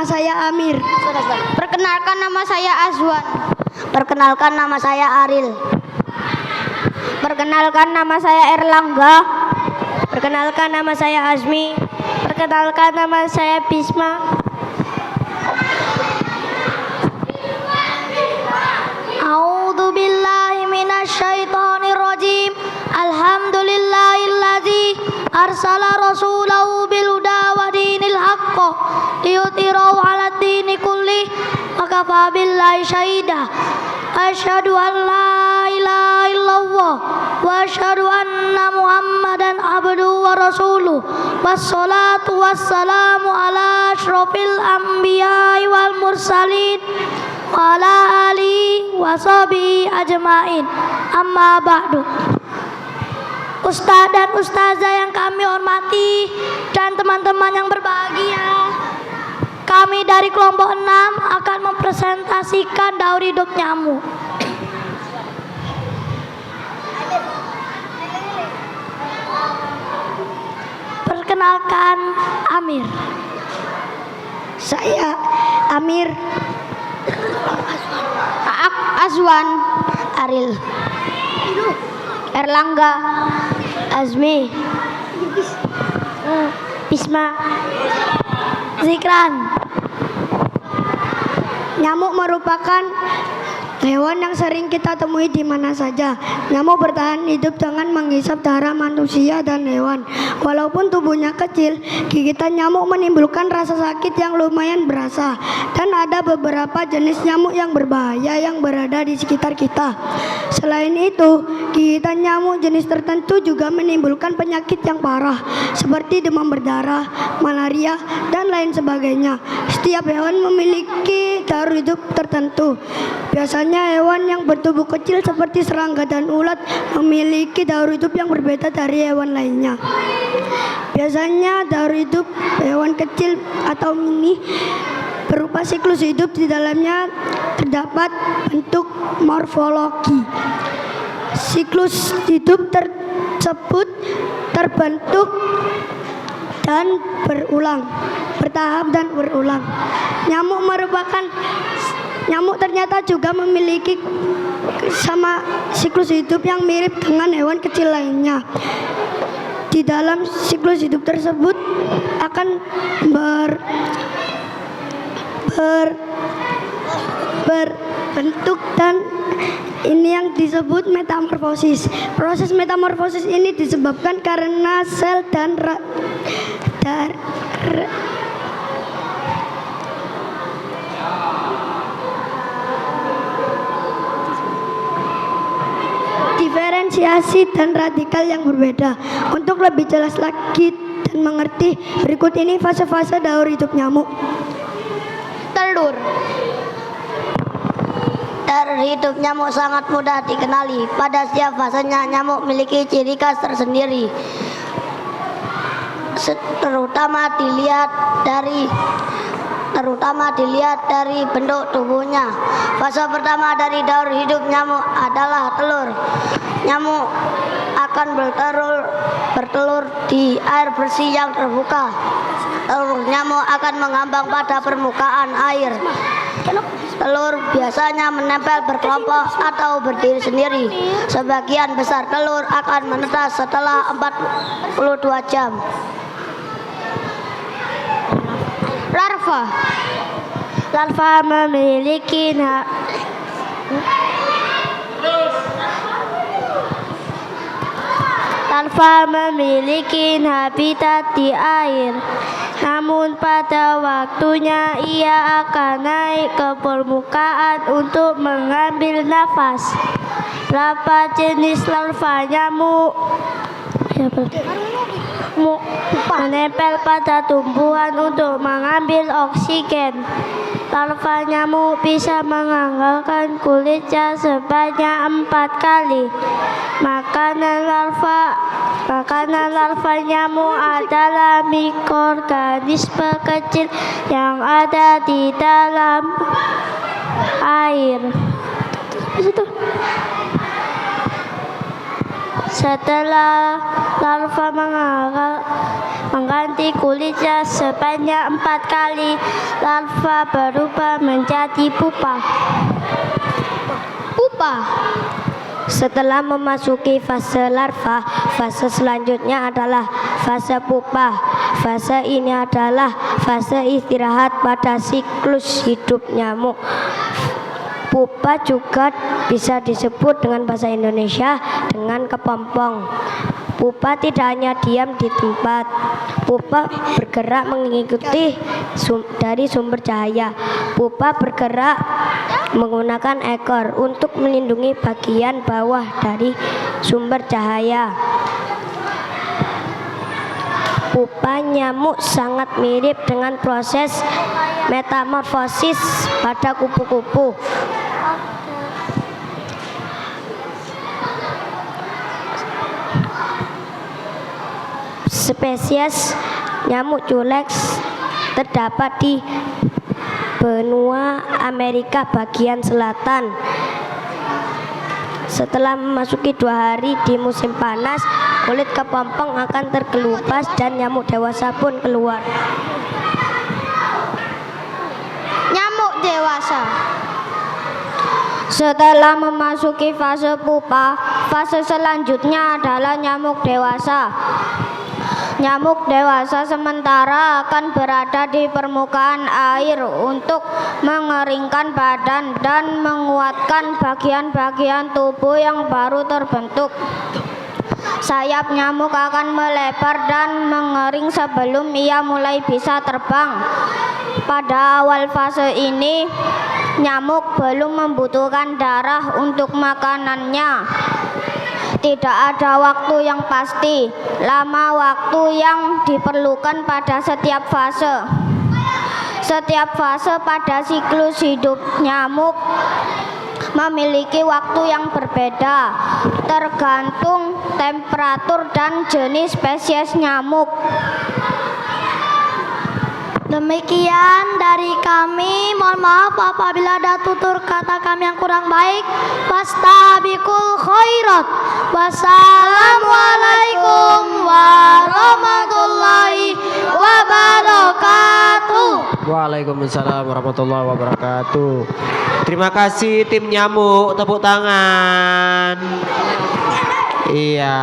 saya Amir. Perkenalkan, nama saya Azwan. Perkenalkan, nama saya Aril. Perkenalkan, nama saya Erlangga. Perkenalkan, nama saya Azmi. Perkenalkan, nama saya Bisma. A'udzu billahi minasyaitonir rajim. Alhamdulillahilladzi arsala rasulahu bil huda wa dinil haqq liyudhhirahu 'alad dini kulli wa kafa billahi syahida. Asyhadu an la ilaha illallah wa asyhadu anna Muhammadan abduhu wa rasuluh. Wassalatu wassalamu ala asyrofil anbiya'i wal mursalin wa ala alihi wa sahbihi ajmain. Amma ba'du. Ustaz dan ustazah yang kami hormati dan teman-teman yang berbahagia, kami dari kelompok 6 akan mempresentasikan daur hidup nyamuk. Perkenalkan, Amir. Saya Amir. Azwan. Aril. Erlangga. Azmi. Bisma. Zikran. Nyamuk merupakan hewan yang sering kita temui di mana saja. Nyamuk bertahan hidup dengan menghisap darah manusia dan hewan. Walaupun tubuhnya kecil, gigitan nyamuk menimbulkan rasa sakit yang lumayan berasa. Dan ada beberapa jenis nyamuk yang berbahaya yang berada di sekitar kita. Selain itu, gigitan nyamuk jenis tertentu juga menimbulkan penyakit yang parah, seperti demam berdarah, malaria, dan lain sebagainya. Setiap hewan memiliki daur hidup tertentu. Biasanya hewan yang bertubuh kecil seperti serangga dan ulat memiliki daur hidup yang berbeda dari hewan lainnya. Biasanya daur hidup hewan kecil atau mini berupa siklus hidup. Di dalamnya terdapat bentuk morfologi. Siklus hidup tersebut terbentuk dan berulang, bertahap dan berulang. Nyamuk ternyata juga memiliki sama siklus hidup yang mirip dengan hewan kecil lainnya. Di dalam siklus hidup tersebut akan berbentuk dan ini yang disebut metamorfosis. Proses metamorfosis ini disebabkan karena sel dan diferensiasi dan radikal yang berbeda. Untuk lebih jelas lagi dan mengerti, berikut ini fase-fase daur hidup nyamuk. Telur. Daur hidup nyamuk sangat mudah dikenali. Pada setiap fasenya nyamuk memiliki ciri khas tersendiri, terutama dilihat dari bentuk tubuhnya. Fase pertama dari daur hidup nyamuk adalah telur. Nyamuk akan bertelur di air bersih yang terbuka. Telur nyamuk akan mengambang pada permukaan air. Telur biasanya menempel berkelompok atau berdiri sendiri. Sebagian besar telur akan menetas setelah 42 jam. Larva memiliki habitat di air. Namun pada waktunya ia akan naik ke permukaan untuk mengambil nafas. Berapa jenis larva nyamuk menempel pada tumbuhan untuk mengambil oksigen. Larva nyamuk bisa menganggarkan kulitnya sebanyak 4 kali. Makanan larva nyamuk adalah mikroorganisme kecil yang ada di dalam air. Setelah larva mengganti kulitnya sebanyak 4 kali, larva berubah menjadi pupa. Pupa. Setelah memasuki fase larva, fase selanjutnya adalah fase pupa. Fase ini adalah fase istirahat pada siklus hidup nyamuk. Pupa juga bisa disebut dengan bahasa Indonesia dengan kepompong. Pupa tidak hanya diam di tempat. Pupa bergerak mengikuti dari sumber cahaya. Pupa bergerak menggunakan ekor untuk melindungi bagian bawah dari sumber cahaya. Pupa nyamuk sangat mirip dengan proses metamorfosis pada kupu-kupu. Spesies nyamuk culex terdapat di benua Amerika bagian selatan. Setelah memasuki 2 hari di musim panas, kulit kepompong akan terkelupas dan nyamuk dewasa pun keluar. Nyamuk dewasa. Setelah memasuki fase pupa, fase selanjutnya adalah nyamuk dewasa. Nyamuk dewasa sementara akan berada di permukaan air untuk mengeringkan badan dan menguatkan bagian-bagian tubuh yang baru terbentuk. Sayap nyamuk akan melebar dan mengering sebelum ia mulai bisa terbang. Pada awal fase ini, nyamuk belum membutuhkan darah untuk makanannya. Tidak ada waktu yang pasti, lama waktu yang diperlukan pada setiap fase. Setiap fase pada siklus hidup nyamuk memiliki waktu yang berbeda, tergantung temperatur dan jenis spesies nyamuk. Demikian dari kami, mohon maaf apabila ada tutur kata kami yang kurang baik. Fastabiqul khairat. Wassalamualaikum warahmatullahi wabarakatuh. Waalaikumsalam warahmatullahi wabarakatuh. Terima kasih tim nyamuk, tepuk tangan. Iya.